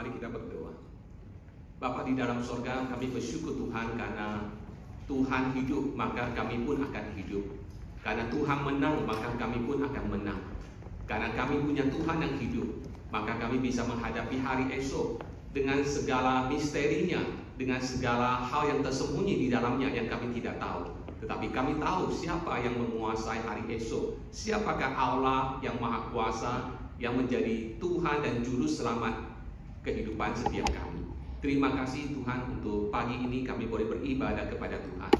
Mari kita berdoa. Bapa di dalam sorga, kami bersyukur Tuhan karena Tuhan hidup, maka kami pun akan hidup. Karena Tuhan menang, maka kami pun akan menang. Karena kami punya Tuhan yang hidup, maka kami bisa menghadapi hari esok dengan segala misterinya, dengan segala hal yang tersembunyi di dalamnya yang kami tidak tahu. Tetapi kami tahu siapa yang menguasai hari esok. Siapakah Allah yang Maha Kuasa, yang menjadi Tuhan dan Juru Selamat kehidupan setiap kami. Terima kasih Tuhan untuk pagi ini kami boleh beribadah kepada Tuhan.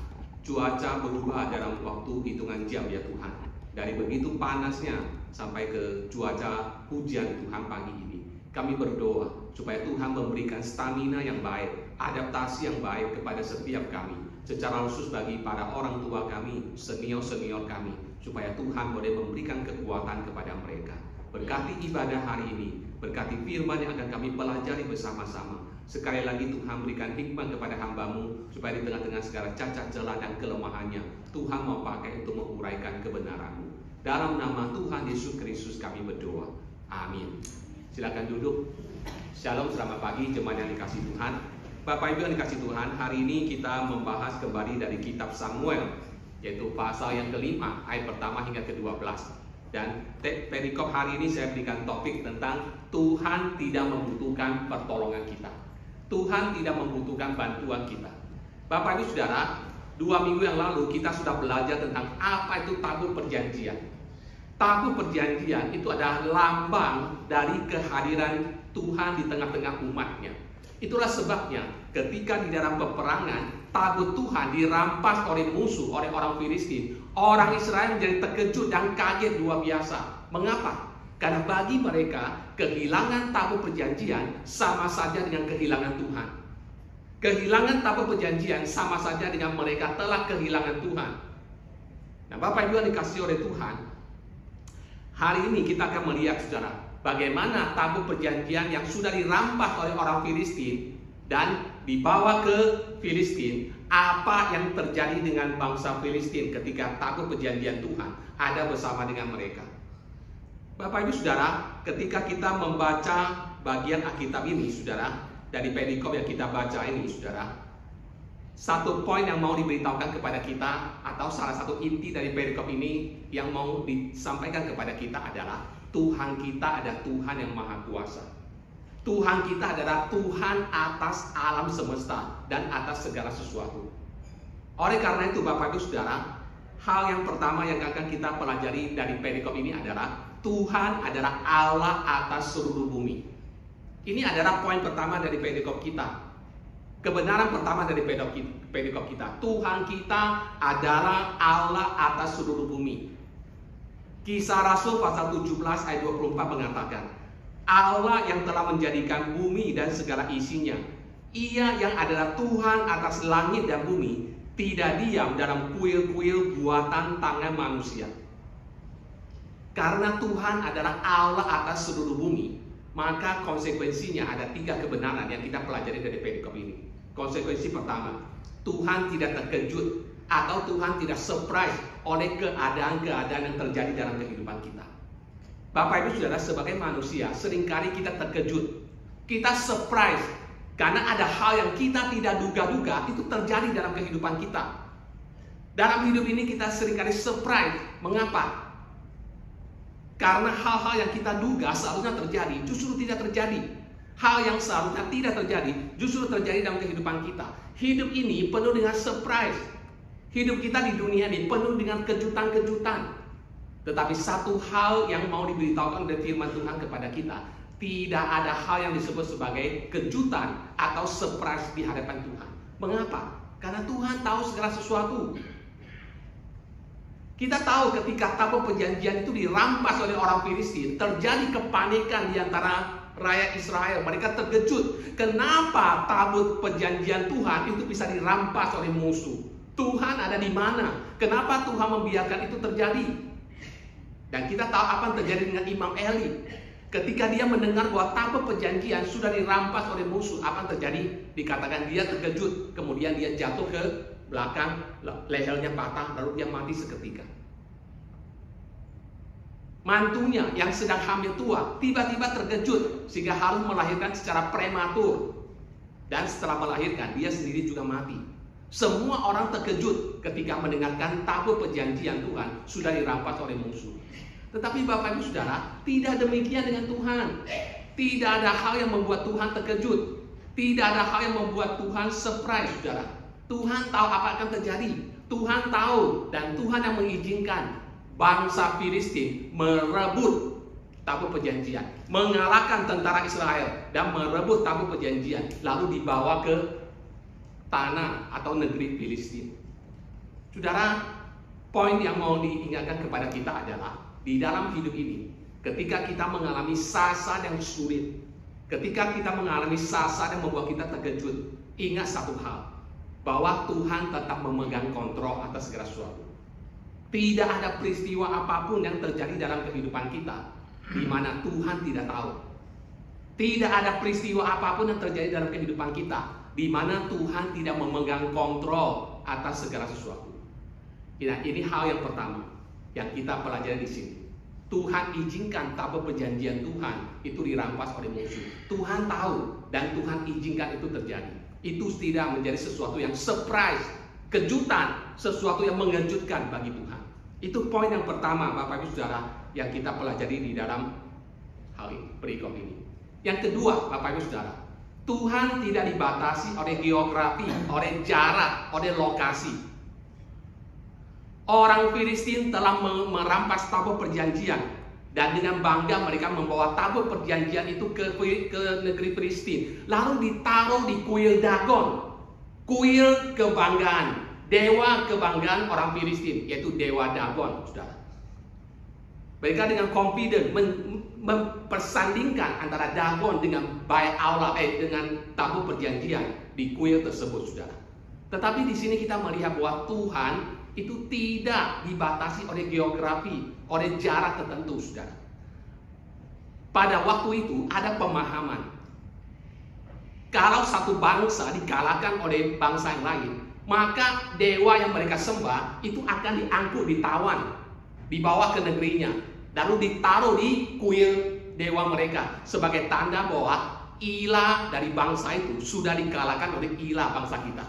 Cuaca berubah dalam waktu hitungan jam ya Tuhan. Dari begitu panasnya sampai ke cuaca hujan Tuhan pagi ini. Kami berdoa supaya Tuhan memberikan stamina yang baik, adaptasi yang baik kepada setiap kami. Secara khusus bagi para orang tua kami, senior-senior kami, supaya Tuhan boleh memberikan kekuatan kepada mereka. Berkati ibadah hari ini, berkati firman yang akan kami pelajari bersama-sama. Sekali lagi Tuhan berikan hikmat kepada hamba-Mu, supaya di tengah-tengah segala cacat celah dan kelemahannya, Tuhan mau pakai untuk menguraikan kebenaran-Mu. Dalam nama Tuhan Yesus Kristus kami berdoa. Amin. Silakan duduk. Shalom, selamat pagi jemaat yang dikasih Tuhan. Bapak Ibu yang dikasih Tuhan, hari ini kita membahas kembali dari kitab Samuel, yaitu pasal yang kelima, ayat pertama hingga ke-12. Dan perikop hari ini saya berikan topik tentang Tuhan tidak membutuhkan pertolongan kita. Tuhan tidak membutuhkan bantuan kita. Bapak Ibu Saudara, 2 minggu yang lalu kita sudah belajar tentang apa itu tabut perjanjian. Tabut perjanjian itu adalah lambang dari kehadiran Tuhan di tengah-tengah umatnya. Itulah sebabnya ketika di dalam peperangan tabut Tuhan dirampas oleh musuh, oleh orang Filistin, orang Israel menjadi terkejut dan kaget luar biasa. Mengapa? Karena bagi mereka kehilangan tabut perjanjian sama saja dengan kehilangan Tuhan. Kehilangan tabut perjanjian sama saja dengan mereka telah kehilangan Tuhan. Nah, Bapak Ibu yang dikasihi oleh Tuhan, hari ini kita akan melihat saudara, bagaimana tabut perjanjian yang sudah dirampas oleh orang Filistin dan dibawa ke Filistin, apa yang terjadi dengan bangsa Filistin ketika tabut perjanjian Tuhan ada bersama dengan mereka. Bapak Ibu Saudara, ketika kita membaca bagian Alkitab ini Saudara, dari perikop yang kita baca ini Saudara, satu poin yang mau diberitahukan kepada kita, atau salah satu inti dari perikop ini yang mau disampaikan kepada kita adalah Tuhan kita adalah Tuhan yang Maha Kuasa. Tuhan kita adalah Tuhan atas alam semesta dan atas segala sesuatu. Oleh karena itu Bapak Ibu Saudara, hal yang pertama yang akan kita pelajari dari perikop ini adalah Tuhan adalah Allah atas seluruh bumi. Ini adalah poin pertama dari perikop kita. Kebenaran pertama dari perikop kita, Tuhan kita adalah Allah atas seluruh bumi. Kisah Rasul pasal 17 ayat 24 mengatakan, Allah yang telah menjadikan bumi dan segala isinya, Ia yang adalah Tuhan atas langit dan bumi, tidak diam dalam kuil-kuil buatan tangan manusia. Karena Tuhan adalah Allah atas seluruh bumi, maka konsekuensinya ada 3 kebenaran yang kita pelajari dari perikop ini. Konsekuensi pertama, Tuhan tidak terkejut atau Tuhan tidak surprise oleh keadaan-keadaan yang terjadi dalam kehidupan kita. Bapak Ibu Saudara, sebagai manusia seringkali kita terkejut, kita surprise karena ada hal yang kita tidak duga-duga itu terjadi dalam kehidupan kita. Dalam hidup ini kita seringkali surprise. Mengapa? Karena hal-hal yang kita duga seharusnya terjadi justru tidak terjadi. Hal yang seharusnya tidak terjadi justru terjadi dalam kehidupan kita. Hidup ini penuh dengan surprise. Hidup kita di dunia ini penuh dengan kejutan-kejutan. Tetapi satu hal yang mau diberitahukan dari firman Tuhan kepada kita, tidak ada hal yang disebut sebagai kejutan atau surprise di hadapan Tuhan. Mengapa? Karena Tuhan tahu segala sesuatu. Kita tahu ketika tabut perjanjian itu dirampas oleh orang Filistin, terjadi kepanikan di antara rakyat Israel. Mereka terkejut. Kenapa tabut perjanjian Tuhan itu bisa dirampas oleh musuh? Tuhan ada di mana? Kenapa Tuhan membiarkan itu terjadi? Dan kita tahu apa yang terjadi dengan Imam Eli. Ketika dia mendengar bahwa tabut perjanjian sudah dirampas oleh musuh, apa yang terjadi? Dikatakan dia terkejut, kemudian dia jatuh ke belakang, lehernya patah, lalu dia mati seketika. mantunya yang sedang hamil tua tiba-tiba terkejut sehingga harus melahirkan secara prematur. Dan setelah melahirkan, dia sendiri juga mati. Semua orang terkejut ketika mendengarkan tabur perjanjian Tuhan sudah dirampas oleh musuh. Tetapi Bapak Ibu Saudara, tidak demikian dengan Tuhan. Tidak ada hal yang membuat Tuhan terkejut. Tidak ada hal yang membuat Tuhan surprise, Saudara. Tuhan tahu apa akan terjadi. Tuhan tahu dan Tuhan yang mengizinkan bangsa Filistin merebut tabur perjanjian, mengalahkan tentara Israel dan merebut tabur perjanjian, lalu dibawa ke tanah atau negeri Filistin. Saudara, poin yang mau diingatkan kepada kita adalah di dalam hidup ini, ketika kita mengalami saat-saat yang sulit, ketika kita mengalami saat-saat yang membuat kita terkejut, ingat satu hal, bahwa Tuhan tetap memegang kontrol atas segala sesuatu. Tidak ada peristiwa apapun yang terjadi dalam kehidupan kita di mana Tuhan tidak tahu. Tidak ada peristiwa apapun yang terjadi dalam kehidupan kita di mana Tuhan tidak memegang kontrol atas segala sesuatu. Nah, ini hal yang pertama yang kita pelajari di sini. Tuhan izinkan tabur perjanjian Tuhan itu dirampas oleh musuh. Tuhan tahu dan Tuhan izinkan itu terjadi. Itu tidak menjadi sesuatu yang surprise, kejutan, sesuatu yang mengejutkan bagi Tuhan. Itu poin yang pertama, Bapak Ibu Saudara, yang kita pelajari di dalam hal ini, berikut ini. Yang kedua, Bapak Ibu Saudara, Tuhan tidak dibatasi oleh geografi, oleh jarak, oleh lokasi. Orang Filistin telah merampas tabur perjanjian. Dan dengan bangga mereka membawa tabur perjanjian itu ke negeri Filistin. Lalu ditaruh di kuil Dagon. Kuil kebanggaan. Dewa kebanggaan orang Filistin, yaitu Dewa Dagon, saudara. Mereka dengan confident mempersandingkan antara Dagon dengan Baal Allah, dengan tabur perjanjian di kuil tersebut, saudara. Tetapi di sini kita melihat bahwa Tuhan itu tidak dibatasi oleh geografi, oleh jarak tertentu, saudara. Pada waktu itu ada pemahaman, kalau satu bangsa dikalahkan oleh bangsa yang lain, maka dewa yang mereka sembah itu akan diangkut, ditawan, dibawa ke negerinya, lalu ditaruh di kuil dewa mereka sebagai tanda bahwa ilah dari bangsa itu sudah dikalahkan oleh ilah bangsa kita.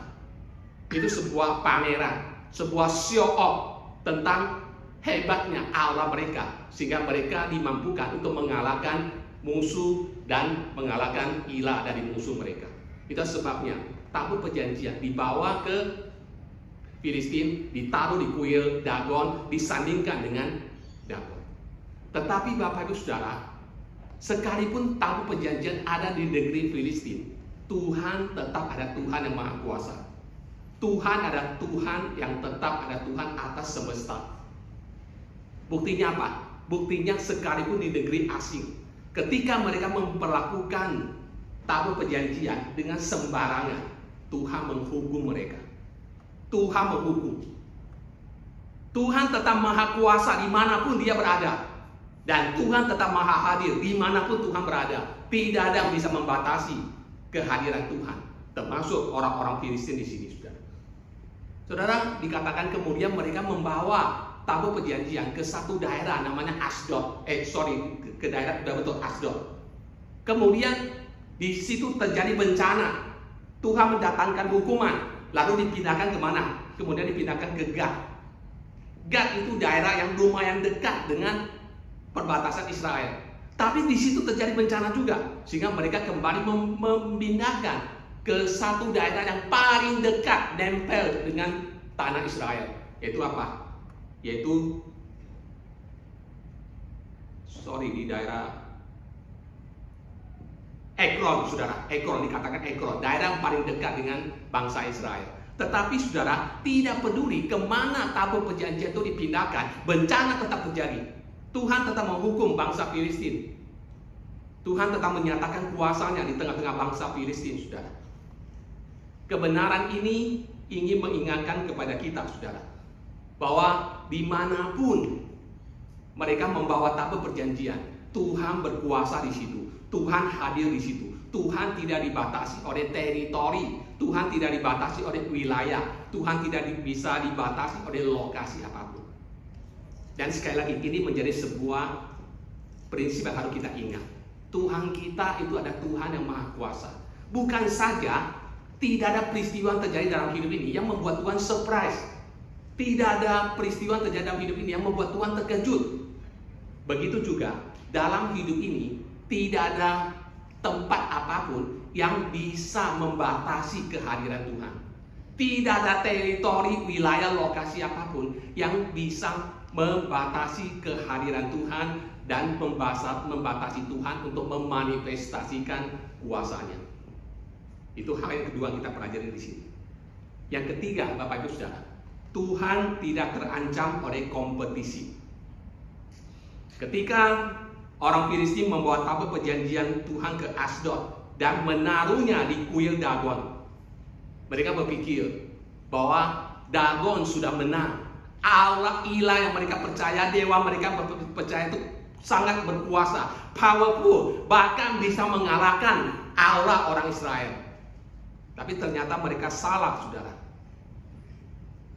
Itu sebuah pameran, sebuah show off tentang hebatnya Allah mereka, sehingga mereka dimampukan untuk mengalahkan musuh dan mengalahkan ilah dari musuh mereka. Itu sebabnya tabur perjanjian dibawa ke Filistin, ditaruh di kuil Dagon, disandingkan dengan Dagon. Tetapi Bapak Ibu Saudara, sekalipun tabur perjanjian ada di negeri Filistin, Tuhan tetap ada Tuhan yang Maha Kuasa. Tuhan ada Tuhan yang tetap ada Tuhan atas semesta. Buktinya apa? Buktinya sekalipun di negeri asing, ketika mereka memperlakukan tabur perjanjian dengan sembarangan, Tuhan menghukum mereka. Tuhan menghukum. Tuhan tetap Maha Kuasa dimanapun dia berada. Dan Tuhan tetap Maha Hadir dimanapun Tuhan berada. Tidak ada yang bisa membatasi kehadiran Tuhan, termasuk orang-orang Filistin di sini, saudara. Saudara, dikatakan kemudian mereka membawa tabur perjanjian ke satu daerah namanya Asdod. Ke daerah betul Asdod. Kemudian di situ terjadi bencana. Tuhan mendatangkan hukuman. Lalu dipindahkan kemana? Kemudian dipindahkan ke Gad. Gad itu daerah yang lumayan dekat dengan perbatasan Israel. Tapi di situ terjadi bencana juga, sehingga mereka kembali memindahkan ke satu daerah yang paling dekat, nempel dengan tanah Israel. Yaitu apa? Yaitu di daerah Ekron, saudara. Ekron, dikatakan Ekron, daerah yang paling dekat dengan bangsa Israel. Tetapi saudara, tidak peduli kemana tabur perjanjian itu dipindahkan, bencana tetap terjadi. Tuhan tetap menghukum bangsa Filistin. Tuhan tetap menyatakan kuasanya di tengah-tengah bangsa Filistin, saudara. Kebenaran ini ingin mengingatkan kepada kita, saudara, bahwa dimanapun mereka membawa tabur perjanjian, Tuhan berkuasa di situ. Tuhan hadir di situ. Tuhan tidak dibatasi oleh teritori. Tuhan tidak dibatasi oleh wilayah. Tuhan tidak bisa dibatasi oleh lokasi apapun. Dan sekali lagi, ini menjadi sebuah prinsip yang harus kita ingat. Tuhan kita itu ada Tuhan yang Maha Kuasa. Bukan saja tidak ada peristiwa yang terjadi dalam hidup ini yang membuat Tuhan surprise. Tidak ada peristiwa yang terjadi dalam hidup ini yang membuat Tuhan terkejut. Begitu juga dalam hidup ini tidak ada tempat apapun yang bisa membatasi kehadiran Tuhan. Tidak ada teritori, wilayah, lokasi apapun yang bisa membatasi kehadiran Tuhan dan membatasi Tuhan untuk memanifestasikan kuasanya. Itu hal yang kedua kita pelajari di sini. Yang ketiga, Bapak Ibu Saudara, Tuhan tidak terancam oleh kompetisi. Ketika orang Filistin membawa tabut perjanjian Tuhan ke Asdod dan menaruhnya di kuil Dagon, mereka berpikir bahwa Dagon sudah menang. Allah ilah yang mereka percaya, dewa mereka percaya itu sangat berkuasa, powerful, bahkan bisa mengalahkan Allah orang Israel. Tapi ternyata mereka salah, saudara.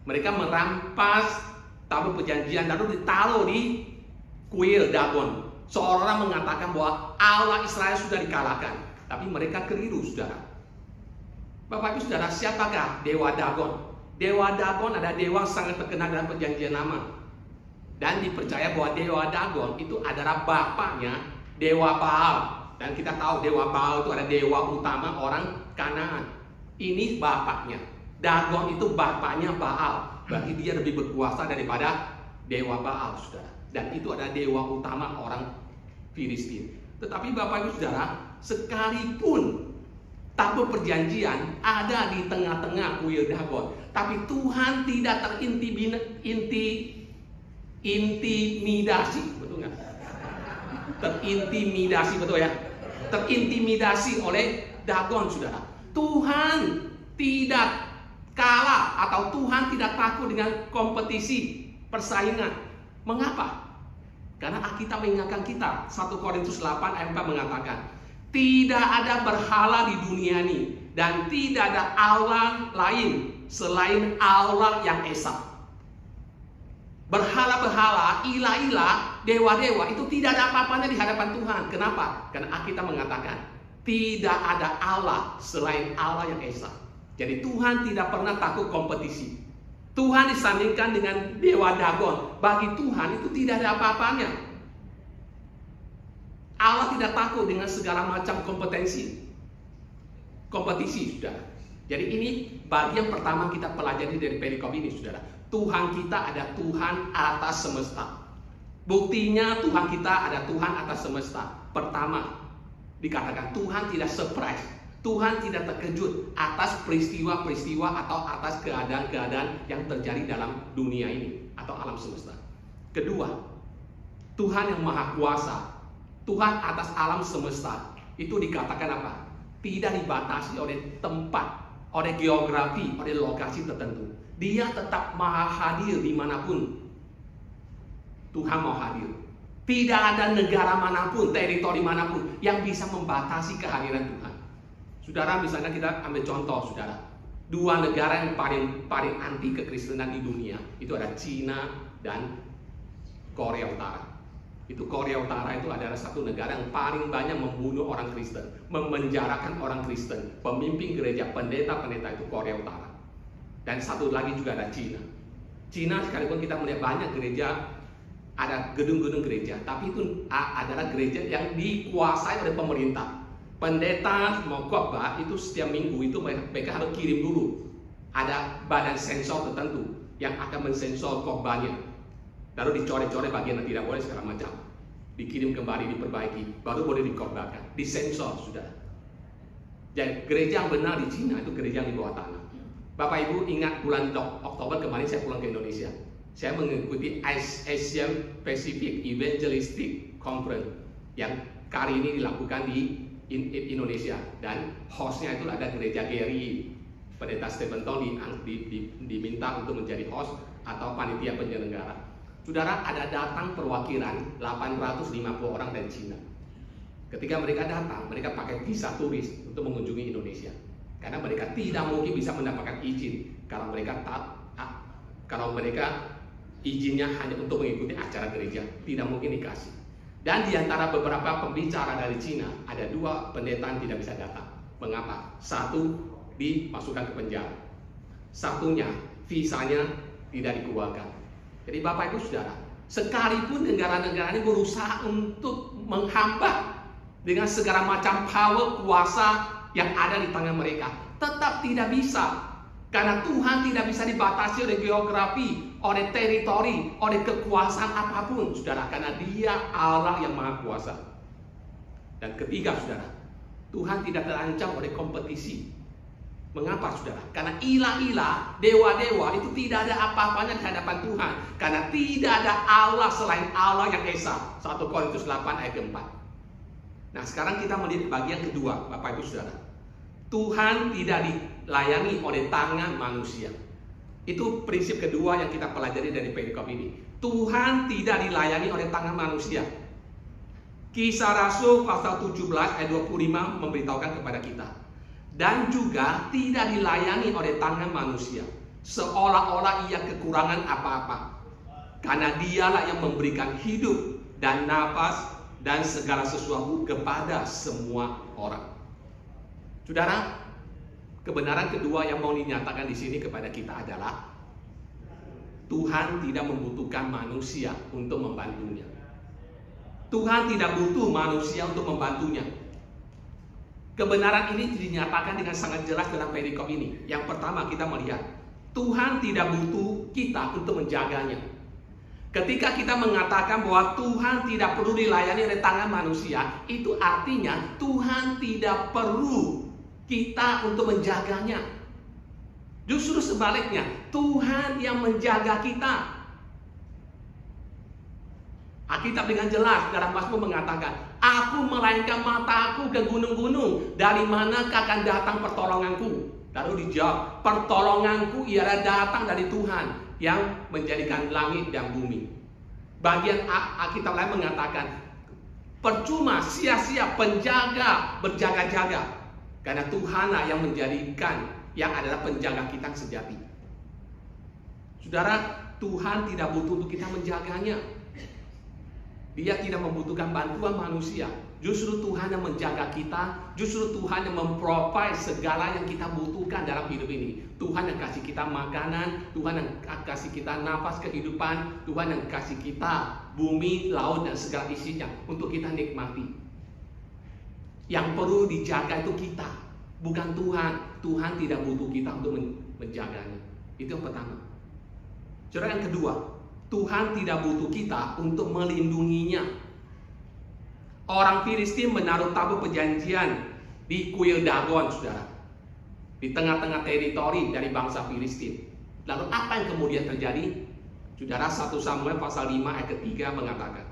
Mereka merampas tabut perjanjian lalu ditaruh di kuil Dagon, seolah-olah mengatakan bahwa Allah Israel sudah dikalahkan. Tapi mereka keliru, saudara. Bapak Ibu Saudara, siapakah dewa Dagon? Dewa Dagon adalah dewa yang sangat terkenal dalam perjanjian lama. Dan dipercaya bahwa dewa Dagon itu adalah bapaknya dewa Baal. Dan kita tahu dewa Baal itu adalah dewa utama orang Kanaan. Ini bapaknya. Dagon itu bapaknya Baal. Berarti dia lebih berkuasa daripada dewa Baal, saudara. Dan itu adalah dewa utama orang Filistin. Tetapi Bapak Ibu Saudara, sekalipun tabut perjanjian ada di tengah-tengah kuil Dagon, tapi Tuhan tidak terintimidasi, betul nggak? Terintimidasi, betul ya? Terintimidasi oleh Dagon, saudara. Tuhan tidak kalah atau Tuhan tidak takut dengan kompetisi, persaingan. Mengapa? Karena Alkitab mengingatkan kita, 1 Korintus 8 ayat 4 mengatakan, tidak ada berhala di dunia ini dan tidak ada Allah lain selain Allah yang esa. Berhala-berhala, ilah-ilah, dewa-dewa itu tidak ada apa-apanya di hadapan Tuhan. Kenapa? Karena Alkitab mengatakan tidak ada Allah selain Allah yang esa. Jadi Tuhan tidak pernah takut kompetisi. Tuhan disandingkan dengan dewa Dagon. Bagi Tuhan itu tidak ada apa-apanya. Allah tidak takut dengan segala macam kompetisi, saudara. Jadi ini bagian pertama kita pelajari dari perikop ini, saudara. Tuhan kita ada Tuhan atas semesta. Buktinya Tuhan kita ada Tuhan atas semesta. Pertama, dikatakan Tuhan tidak surprise. Tuhan tidak terkejut atas peristiwa-peristiwa atau atas keadaan-keadaan yang terjadi dalam dunia ini atau alam semesta. Kedua, Tuhan yang Maha Kuasa. Tuhan atas alam semesta itu dikatakan apa? Tidak dibatasi oleh tempat, oleh geografi, oleh lokasi tertentu. Dia tetap maha hadir dimanapun Tuhan mau hadir. Tidak ada negara manapun, teritori manapun yang bisa membatasi kehadiran Tuhan. Saudara, misalnya kita ambil contoh, saudara. Dua negara yang paling anti kekristenan di dunia itu ada Cina dan Korea Utara. Itu Korea Utara itu adalah satu negara yang paling banyak membunuh orang Kristen, memenjarakan orang Kristen, pemimpin gereja, pendeta-pendeta itu Korea Utara. Dan satu lagi juga ada Cina. Cina sekalipun kita melihat banyak gereja, ada gedung-gedung gereja, tapi itu adalah gereja yang dikuasai oleh pemerintah. Pendeta mau khotbah itu setiap minggu itu mereka harus kirim dulu. Ada badan sensor tertentu yang akan mensensor khotbahnya. Lalu dicoret-coret bagian yang tidak boleh segala macam. Dikirim kembali, diperbaiki, baru boleh dikhotbahkan. Disensor sudah. Jadi gereja yang benar di Cina itu gereja yang di bawah tanah. Bapak Ibu ingat bulan Oktober kemarin saya pulang ke Indonesia. Saya mengikuti Asian Pacific Evangelistic Conference yang kali ini dilakukan di Indonesia. Dan hostnya itu ada gereja Gary. Pendeta Stephen Tong diminta untuk menjadi host atau panitia penyelenggara. Saudara, ada datang perwakilan 850 orang dari Cina. Ketika mereka datang, mereka pakai visa turis untuk mengunjungi Indonesia. Karena mereka tidak mungkin bisa mendapatkan izin kalau mereka izinnya hanya untuk mengikuti acara gereja, tidak mungkin dikasih. Dan di antara beberapa pembicara dari Cina, ada 2 pendeta yang tidak bisa datang. Mengapa? 1 dimasukkan ke penjara, satunya visanya tidak dikeluarkan. Jadi Bapak Ibu Saudara, sekalipun negara-negara ini berusaha untuk menghambat dengan segala macam power, kuasa yang ada di tangan mereka, tetap tidak bisa. Karena Tuhan tidak bisa dibatasi oleh geografi, oleh teritori, oleh kekuasaan apapun, Saudara. Karena Dia Allah yang Maha Kuasa. Dan ketiga, Saudara, Tuhan tidak terancam oleh kompetisi. Mengapa, Saudara? Karena ilah-ilah, dewa-dewa itu tidak ada apa-apanya di hadapan Tuhan. Karena tidak ada Allah selain Allah yang Esa. 1 Korintus 8 ayat 4. Nah, sekarang kita melihat bagian kedua, Bapak Ibu Saudara. Tuhan tidak dilayani oleh tangan manusia. Itu prinsip kedua yang kita pelajari dari perikop ini. Tuhan tidak dilayani oleh tangan manusia. Kisah Rasul pasal 17 ayat 25 memberitahukan kepada kita. Dan juga tidak dilayani oleh tangan manusia, seolah-olah ia kekurangan apa-apa. Karena Dialah yang memberikan hidup dan nafas dan segala sesuatu kepada semua orang. Saudara, kebenaran kedua yang mau dinyatakan di sini kepada kita adalah Tuhan tidak membutuhkan manusia untuk membantunya. Tuhan tidak butuh manusia untuk membantunya. Kebenaran ini dinyatakan dengan sangat jelas dalam perikop ini. Yang pertama kita melihat Tuhan tidak butuh kita untuk menjaganya. Ketika kita mengatakan bahwa Tuhan tidak perlu dilayani oleh tangan manusia, itu artinya Tuhan tidak perlu kita untuk menjaganya. Justru sebaliknya, Tuhan yang menjaga kita. Alkitab dengan jelas dalam Mazmur mengatakan, aku melainkan mataku ke gunung-gunung, dari manakah akan datang pertolonganku? Lalu dijawab, pertolonganku ialah datang dari Tuhan yang menjadikan langit dan bumi. Bagian Alkitab lain mengatakan, percuma sia-sia penjaga berjaga-jaga, karena Tuhanlah yang menjadikan, yang adalah penjaga kita sejati. Saudara, Tuhan tidak butuh untuk kita menjaganya. Dia tidak membutuhkan bantuan manusia. Justru Tuhan yang menjaga kita. Justru Tuhan yang memprovide segala yang kita butuhkan dalam hidup ini. Tuhan yang kasih kita makanan. Tuhan yang kasih kita nafas kehidupan. Tuhan yang kasih kita bumi, laut, dan segala isinya untuk kita nikmati. Yang perlu dijaga itu kita, bukan Tuhan. Tuhan tidak butuh kita untuk menjaganya. Itu yang pertama. Saudara, yang kedua, Tuhan tidak butuh kita untuk melindunginya. Orang Filistin menaruh tabut perjanjian di kuil Dagon, saudara, di tengah-tengah teritori dari bangsa Filistin. Lalu apa yang kemudian terjadi? Saudara, 1 Samuel pasal 5 ayat ketiga mengatakan,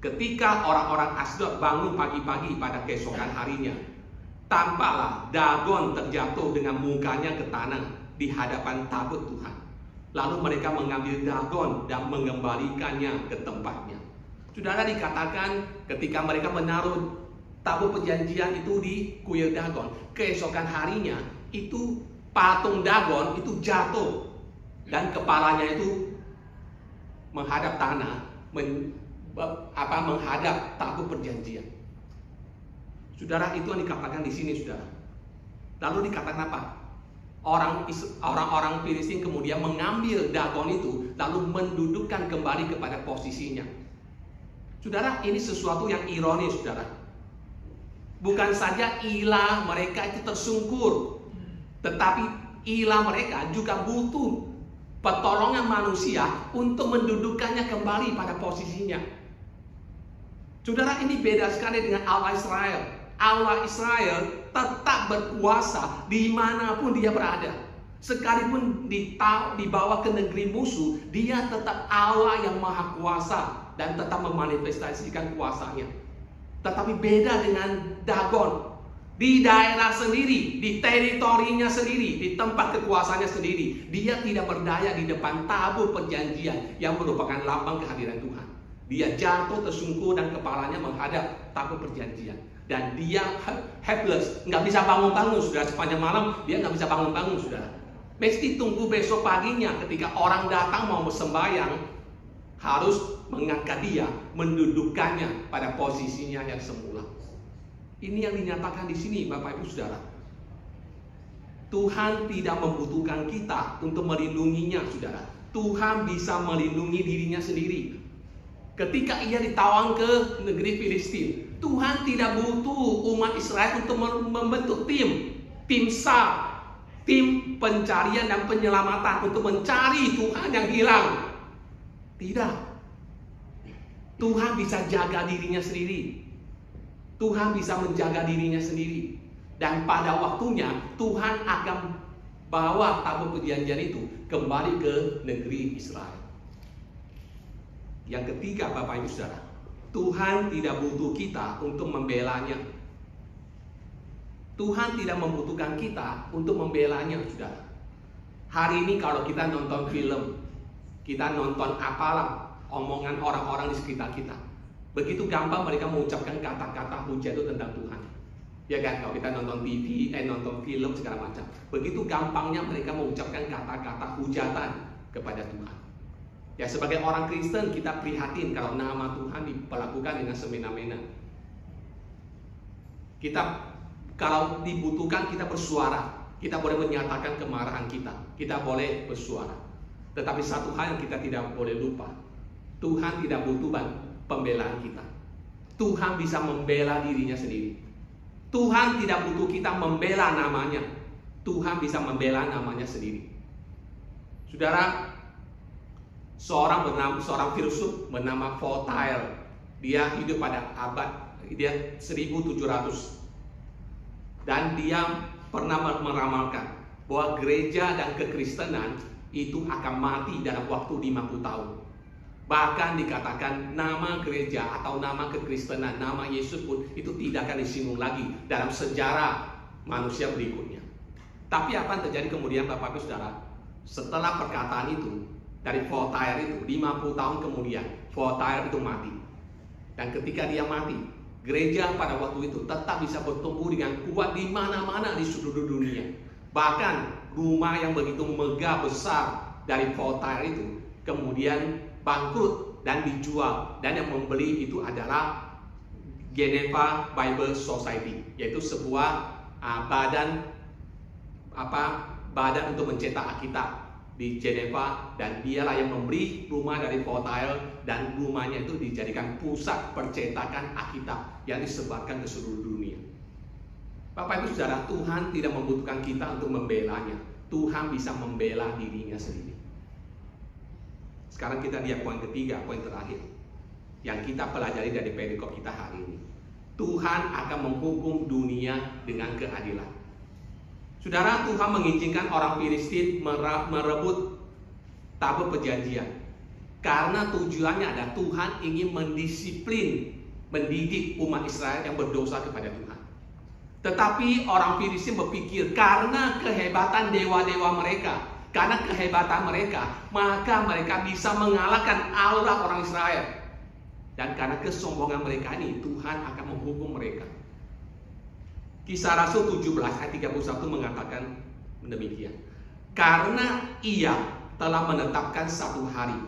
ketika orang-orang Asdod bangun pagi-pagi pada keesokan harinya, tampaklah Dagon terjatuh dengan mukanya ke tanah di hadapan tabut Tuhan. Lalu mereka mengambil Dagon dan mengembalikannya ke tempatnya. Saudara, dikatakan ketika mereka menaruh tabut perjanjian itu di kuil Dagon, keesokan harinya itu patung Dagon itu jatuh dan kepalanya itu menghadap tanah, menghadap tabut perjanjian. Saudara, itu yang dikatakan di sini, saudara. Lalu dikatakan apa? Orang-orang Filistin kemudian mengambil Dagon itu lalu mendudukkan kembali kepada posisinya. Saudara, ini sesuatu yang ironis, saudara. Bukan saja ilah mereka itu tersungkur, tetapi ilah mereka juga butuh pertolongan manusia untuk mendudukkannya kembali pada posisinya. Saudara, ini beda sekali dengan Allah Israel. Allah Israel tetap berkuasa dimanapun dia berada. Sekalipun dibawa ke negeri musuh, dia tetap Allah yang maha kuasa dan tetap memanifestasikan kuasanya. Tetapi beda dengan Dagon. Di daerah sendiri, di teritorinya sendiri, di tempat kekuasaannya sendiri, dia tidak berdaya di depan tabut perjanjian yang merupakan lambang kehadiran Tuhan. Dia jatuh tersungkur dan kepalanya menghadap tabut perjanjian. Dan dia helpless, nggak bisa bangun-bangun, saudara. Sepanjang malam dia nggak bisa bangun-bangun, saudara. Mesti tunggu besok paginya ketika orang datang mau sembahyang, harus mengangkat dia, mendudukkannya pada posisinya yang semula. Ini yang dinyatakan di sini, Bapak Ibu Saudara. Tuhan tidak membutuhkan kita untuk melindunginya, Saudara. Tuhan bisa melindungi dirinya sendiri. Ketika ia ditawan ke negeri Filistin, Tuhan tidak butuh umat Israel untuk membentuk tim SAR, tim pencarian dan penyelamatan untuk mencari Tuhan yang hilang. Tidak. Tuhan bisa jaga dirinya sendiri. Tuhan bisa menjaga dirinya sendiri. Dan pada waktunya Tuhan akan bawa tabut perjanjian itu kembali ke negeri Israel. Yang ketiga, Bapak Ibu Saudara, Tuhan tidak butuh kita untuk membelanya. Tuhan tidak membutuhkan kita untuk membelanya, Saudara. Hari ini kalau kita nonton film, kita nonton apalah omongan orang-orang di sekitar kita, begitu gampang mereka mengucapkan kata-kata hujat itu tentang Tuhan. Ya kan, kalau kita nonton TV, nonton film segala macam, begitu gampangnya mereka mengucapkan kata-kata hujatan kepada Tuhan. Ya, sebagai orang Kristen kita prihatin kalau nama Tuhan diperlakukan dengan semena-mena. Kita kalau dibutuhkan kita bersuara, kita boleh menyatakan kemarahan kita boleh bersuara. Tetapi satu hal yang kita tidak boleh lupa, Tuhan tidak butuh pembelaan kita. Tuhan bisa membela dirinya sendiri. Tuhan tidak butuh kita membela namanya. Tuhan bisa membela namanya sendiri. Saudara, seorang filsuf bernama Voltaire, dia hidup pada abad 1700. Dan dia pernah meramalkan bahwa gereja dan kekristenan itu akan mati dalam waktu 50 tahun. Bahkan dikatakan nama gereja atau nama kekristenan, nama Yesus pun itu tidak akan disinggung lagi dalam sejarah manusia berikutnya. Tapi apa yang terjadi kemudian, Bapak Ibu Saudara? Setelah perkataan itu dari Voltaire itu, 50 tahun kemudian Voltaire itu mati. Dan ketika dia mati, gereja pada waktu itu tetap bisa bertumbuh dengan kuat di mana-mana di seluruh dunia. Bahkan rumah yang begitu megah besar dari Voltaire itu kemudian bangkrut dan dijual, dan yang membeli itu adalah Geneva Bible Society, yaitu sebuah badan untuk mencetak Alkitab di Geneva, dan dialah yang membeli rumah dari Voltaire, dan rumahnya itu dijadikan pusat percetakan Alkitab yang disebarkan ke seluruh dunia. Bapak Ibu Saudara, Tuhan tidak membutuhkan kita untuk membelanya. Tuhan bisa membela dirinya sendiri. Sekarang kita lihat poin ketiga, poin terakhir yang kita pelajari dari perikop kita hari ini. Tuhan akan menghukum dunia dengan keadilan. Saudara, Tuhan mengizinkan orang Filistin merebut tabut perjanjian karena tujuannya adalah Tuhan ingin mendidik umat Israel yang berdosa kepada Tuhan. Tetapi orang Filistin berpikir karena kehebatan dewa-dewa mereka, karena kehebatan mereka, maka mereka bisa mengalahkan Allah orang Israel. Dan karena kesombongan mereka ini, Tuhan akan menghukum mereka. Kisah Rasul 17 ayat 31 mengatakan demikian. Karena ia telah menetapkan satu hari,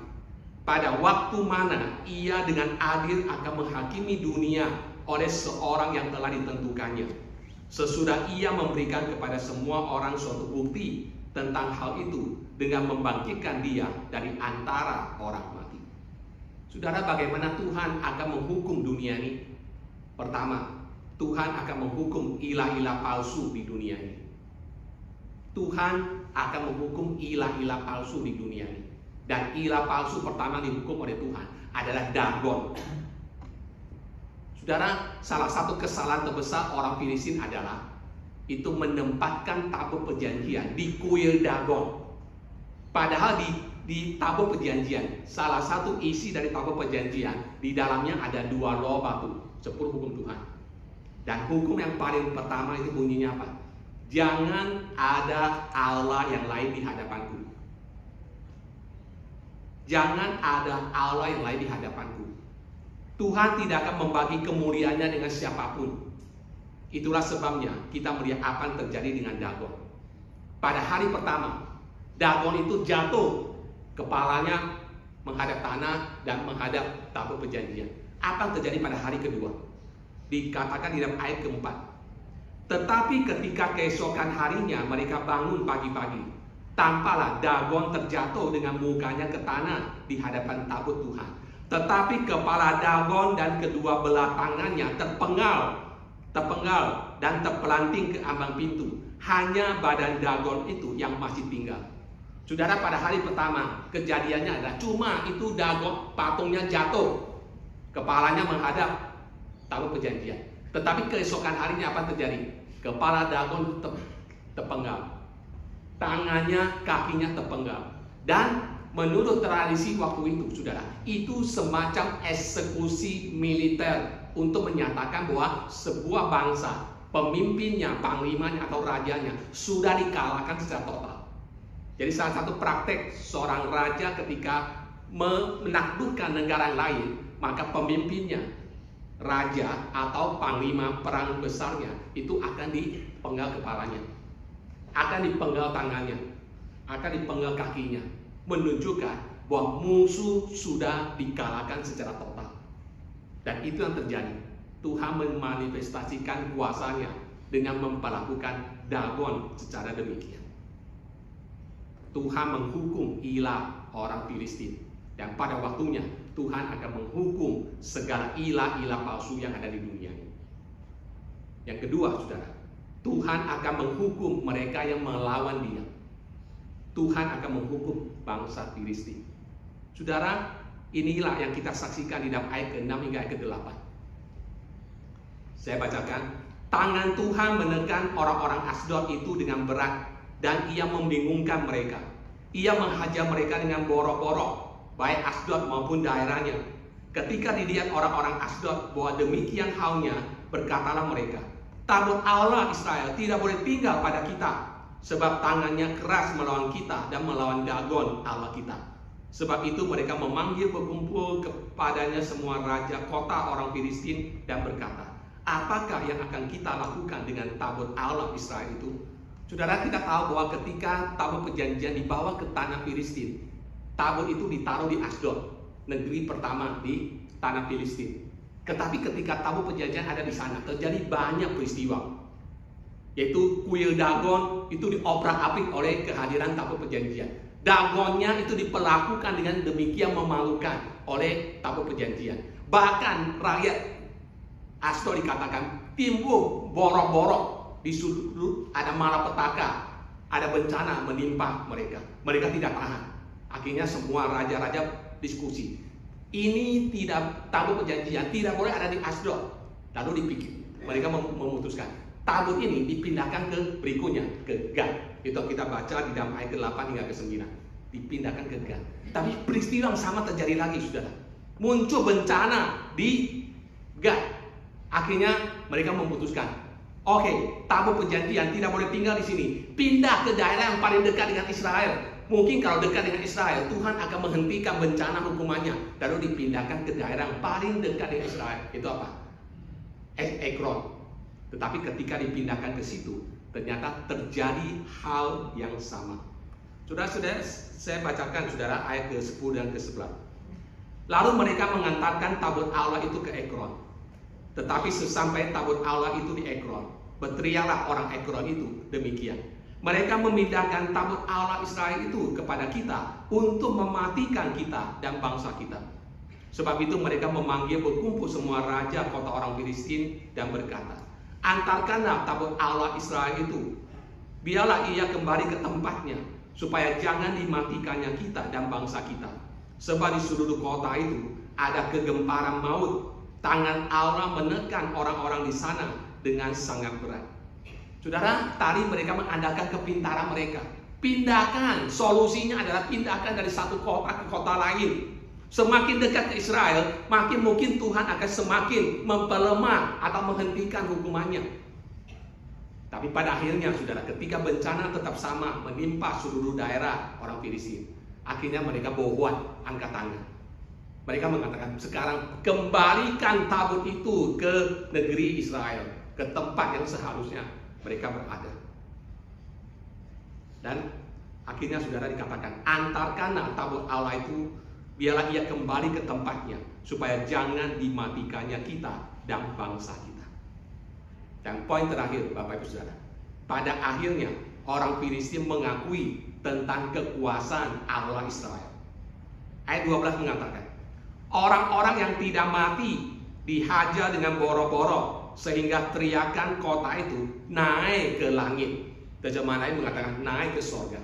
pada waktu mana ia dengan adil akan menghakimi dunia oleh seorang yang telah ditentukannya. Sesudah ia memberikan kepada semua orang suatu bukti tentang hal itu dengan membangkitkan dia dari antara orang mati. Saudara, bagaimana Tuhan akan menghukum dunia ini? Pertama, Tuhan akan menghukum ilah-ilah palsu di dunia ini. Tuhan akan menghukum ilah-ilah palsu di dunia ini. Dan ilah palsu pertama dihukum oleh Tuhan adalah Dagon. Saudara, salah satu kesalahan terbesar orang Filistin adalah itu menempatkan tabut perjanjian di kuil Dagon. Padahal di tabut perjanjian, salah satu isi dari tabut perjanjian, di dalamnya ada 2 loh batu, 10 hukum Tuhan. Dan hukum yang paling pertama itu bunyinya apa? Jangan ada Allah yang lain di hadapanku. Jangan ada Allah yang lain di hadapanku. Tuhan tidak akan membagi kemuliaannya dengan siapapun. Itulah sebabnya kita melihat apa yang terjadi dengan Dagon. Pada hari pertama, Dagon itu jatuh, kepalanya menghadap tanah dan menghadap tabut perjanjian. Apa yang terjadi pada hari kedua? Dikatakan di dalam ayat keempat. Tetapi ketika keesokan harinya mereka bangun pagi-pagi, tampaklah Dagon terjatuh dengan mukanya ke tanah di hadapan tabut Tuhan. Tetapi kepala Dagon dan kedua belah tangannya terpenggal dan terpelanting ke ambang pintu. Hanya badan Dagon itu yang masih tinggal. Saudara, pada hari pertama kejadiannya adalah cuma itu Dagon, patungnya jatuh, kepalanya menghadap tabut perjanjian. Tetapi keesokan harinya apa terjadi? Kepala Dagon terpenggal, tangannya, kakinya terpenggal. Dan menurut tradisi waktu itu, saudara, itu semacam eksekusi militer untuk menyatakan bahwa sebuah bangsa, pemimpinnya, panglimanya atau rajanya sudah dikalahkan secara total. Jadi salah satu praktek seorang raja ketika menaklukkan negara lain, maka pemimpinnya, raja atau panglima perang besarnya itu akan dipenggal kepalanya, akan dipenggal tangannya, akan dipenggal kakinya, menunjukkan bahwa musuh sudah dikalahkan secara total. Dan itu yang terjadi. Tuhan memanifestasikan kuasanya dengan memperlakukan Dagon secara demikian. Tuhan menghukum ilah orang Filistin, dan pada waktunya Tuhan akan menghukum segala ilah-ilah palsu yang ada di dunia ini. Yang kedua, saudara, Tuhan akan menghukum mereka yang melawan Dia. Tuhan akan menghukum bangsa Filistin. Saudara, inilah yang kita saksikan di dalam ayat ke-6 hingga ayat ke-8. Saya bacakan. Tangan Tuhan menekan orang-orang Asdod itu dengan berat, dan ia membingungkan mereka. Ia menghajar mereka dengan borok-borok, baik Asdod maupun daerahnya. Ketika dilihat orang-orang Asdod bahwa demikian halnya, berkatalah mereka, tabut Allah Israel tidak boleh tinggal pada kita, sebab tangannya keras melawan kita dan melawan Dagon Allah kita. Sebab itu mereka memanggil berkumpul kepadanya semua raja kota orang Filistin dan berkata, apakah yang akan kita lakukan dengan tabut Allah Israel itu? Saudara, kita tahu bahwa ketika tabut perjanjian dibawa ke tanah Filistin, tabut itu ditaruh di Asdod, negeri pertama di tanah Filistin. Tetapi ketika tabut perjanjian ada di sana, terjadi banyak peristiwa, yaitu kuil Dagon itu diobrak-abrik oleh kehadiran tabut perjanjian. Dagonnya itu diperlakukan dengan demikian memalukan oleh tabut perjanjian. Bahkan rakyat Asdod dikatakan timbul borok-borok. Di sudut ada malapetaka, ada bencana menimpa mereka. Mereka tidak tahan. Akhirnya semua raja-raja diskusi. Ini tidak, tabut perjanjian tidak boleh ada di Asdod. Lalu dipikir, mereka memutuskan tabut ini dipindahkan ke berikutnya, ke Gad. Itu kita baca di dalam ayat ke-8 hingga ke-9. Dipindahkan ke Gad. Tapi peristiwa yang sama terjadi lagi, saudara. Muncul bencana di Gad. Akhirnya mereka memutuskan, oke, tabut perjanjian tidak boleh tinggal di sini. Pindah ke daerah yang paling dekat dengan Israel. Mungkin kalau dekat dengan Israel, Tuhan akan menghentikan bencana hukumannya. Lalu dipindahkan ke daerah yang paling dekat dengan Israel. Itu apa? Ekron. Tetapi ketika dipindahkan ke situ, ternyata terjadi hal yang sama. Saudara-saudara, saya bacakan saudara ayat ke-10 dan ke-11. Lalu mereka mengantarkan tabut Allah itu ke Ekron. Tetapi sesampai tabut Allah itu di Ekron, berteriaklah orang Ekron itu demikian, mereka memindahkan tabut Allah Israel itu kepada kita untuk mematikan kita dan bangsa kita. Sebab itu mereka memanggil berkumpul semua raja kota orang Filistin dan berkata, antarkanlah tabut Allah Israel itu, biarlah ia kembali ke tempatnya, supaya jangan dimatikannya kita dan bangsa kita. Sebab di seluruh kota itu ada kegemparan maut. Tangan Allah menekan orang-orang di sana dengan sangat berat. Saudara, tadi mereka mengandalkan kepintaran mereka. Pindahkan, solusinya adalah pindahkan dari satu kota ke kota lain. Semakin dekat ke Israel, makin mungkin Tuhan akan semakin memperlemah atau menghentikan hukumannya. Tapi pada akhirnya, saudara, ketika bencana tetap sama menimpa seluruh daerah orang Filistin, akhirnya mereka bohong, angkat tangan. Mereka mengatakan, sekarang kembalikan tabut itu ke negeri Israel, ke tempat yang seharusnya mereka berada. Dan Akhirnya saudara dikatakan, antarkanlah tabut Allah itu, biarlah ia kembali ke tempatnya, supaya jangan dimatikannya kita dan bangsa kita. Dan poin terakhir, Bapak Ibu Saudara, pada akhirnya orang Filistin mengakui tentang kekuasaan Allah Israel. Ayat 12 mengatakan, orang-orang yang tidak mati dihajar dengan boro-boro, sehingga teriakan kota itu naik ke langit. Terjemahan lain mengatakan naik ke surga.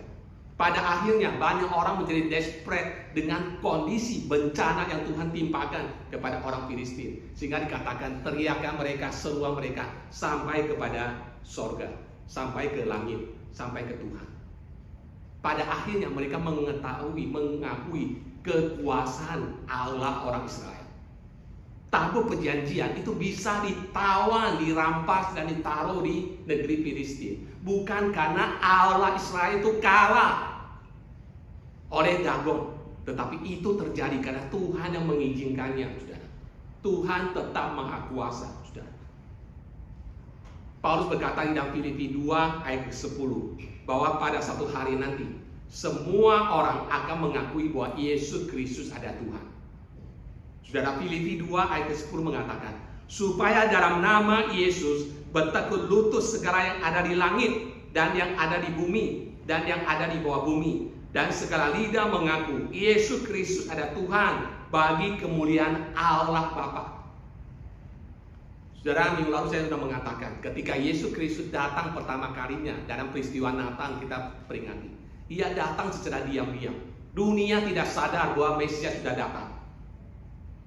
Pada akhirnya banyak orang menjadi desperate dengan kondisi bencana yang Tuhan timpakan kepada orang Filistin, sehingga dikatakan teriakan mereka, seruan mereka sampai kepada surga, sampai ke langit, sampai ke Tuhan. Pada akhirnya mereka mengakui kekuasaan Allah orang Israel. Tabut perjanjian itu bisa ditawan, dirampas, dan ditaruh di negeri Filistin. Bukan karena Allah Israel itu kalah oleh Dagon, tetapi itu terjadi karena Tuhan yang mengizinkannya, saudara. Tuhan tetap maha kuasa, saudara. Paulus berkata di dalam Filipi 2 ayat 10 bahwa pada satu hari nanti semua orang akan mengakui bahwa Yesus Kristus ada Tuhan. Saudara, Filipi 2 ayat 10 mengatakan, supaya dalam nama Yesus bertekuk lutut segala yang ada di langit dan yang ada di bumi dan yang ada di bawah bumi, dan segala lidah mengaku Yesus Kristus ada Tuhan, bagi kemuliaan Allah Bapa. Saudara, minggu lalu saya sudah mengatakan, ketika Yesus Kristus datang pertama kalinya dalam peristiwa Natal kita peringati, ia datang secara diam-diam. Dunia tidak sadar bahwa Mesias sudah datang.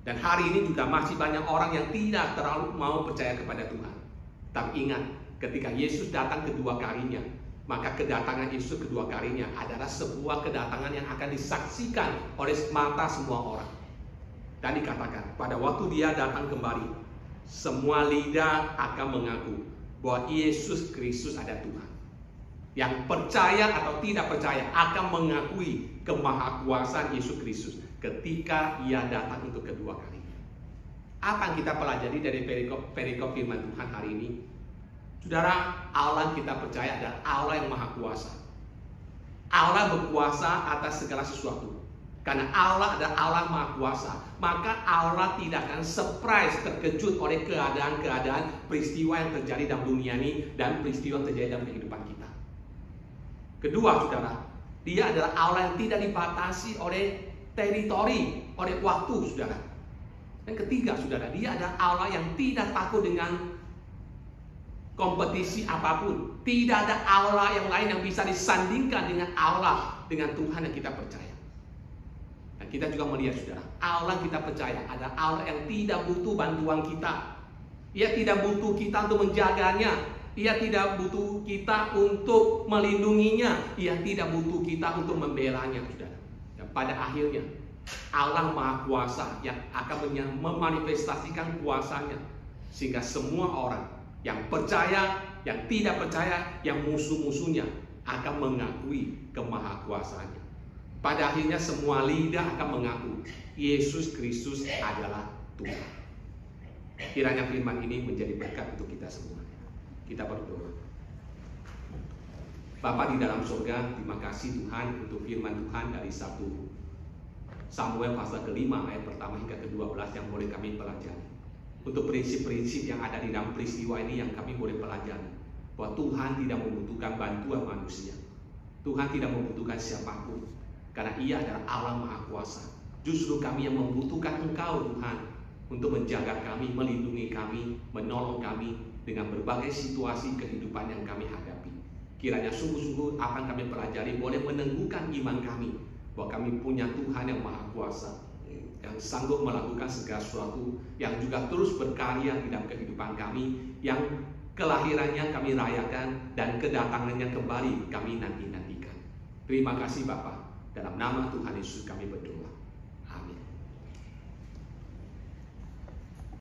Dan hari ini juga masih banyak orang yang tidak terlalu mau percaya kepada Tuhan. Tapi ingat, ketika Yesus datang kedua kalinya, maka kedatangan Yesus kedua kalinya adalah sebuah kedatangan yang akan disaksikan oleh mata semua orang. Dan dikatakan, pada waktu dia datang kembali, semua lidah akan mengaku bahwa Yesus Kristus ada Tuhan. Yang percaya atau tidak percaya akan mengakui kemahakuasaan Yesus Kristus ketika ia datang untuk kedua kalinya. Apa yang kita pelajari dari perikop firman Tuhan hari ini? Saudara, Allah yang kita percaya adalah Allah yang maha kuasa. Allah berkuasa atas segala sesuatu. Karena Allah adalah Allah maha kuasa, maka Allah tidak akan surprise, terkejut oleh keadaan-keadaan peristiwa yang terjadi dalam dunia ini dan peristiwa yang terjadi dalam kehidupan kita. Kedua, saudara, dia adalah Allah yang tidak dibatasi oleh teritori, oleh waktu, saudara. Dan ketiga, saudara, dia adalah Allah yang tidak takut dengan kompetisi apapun. Tidak ada Allah yang lain yang bisa disandingkan dengan Allah, dengan Tuhan yang kita percaya. Dan kita juga melihat, saudara, Allah yang kita percaya adalah Allah yang tidak butuh bantuan kita. Ia tidak butuh kita untuk menjaganya. Ia tidak butuh kita untuk melindunginya. Ia tidak butuh kita untuk membelanya, saudara. Dan pada akhirnya Allah Maha Kuasa yang akan memanifestasikan kuasanya, sehingga semua orang yang percaya, yang tidak percaya, yang musuh-musuhnya akan mengakui kemahakuasaannya. Pada akhirnya semua lidah akan mengaku Yesus Kristus adalah Tuhan. Kiranya firman ini menjadi berkat untuk kita semua. Kita berdoa. Bapa di dalam surga, terima kasih Tuhan untuk firman Tuhan dari 1 Samuel pasal ke-5 ayat pertama hingga ke-12 yang boleh kami pelajari. Untuk prinsip-prinsip yang ada di dalam peristiwa ini yang kami boleh pelajari, bahwa Tuhan tidak membutuhkan bantuan manusia. Tuhan tidak membutuhkan siapapun, karena Ia adalah Allah Maha Kuasa. Justru kami yang membutuhkan Engkau, Tuhan, untuk menjaga kami, melindungi kami, menolong kami dengan berbagai situasi kehidupan yang kami hadapi. Kiranya sungguh-sungguh apa yang kami pelajari boleh meneguhkan iman kami, bahwa kami punya Tuhan yang Maha Kuasa, yang sanggup melakukan segala sesuatu, yang juga terus berkarya di dalam kehidupan kami, yang kelahirannya kami rayakan dan kedatangannya kembali kami nanti-nantikan. Terima kasih Bapa, dalam nama Tuhan Yesus kami berdoa.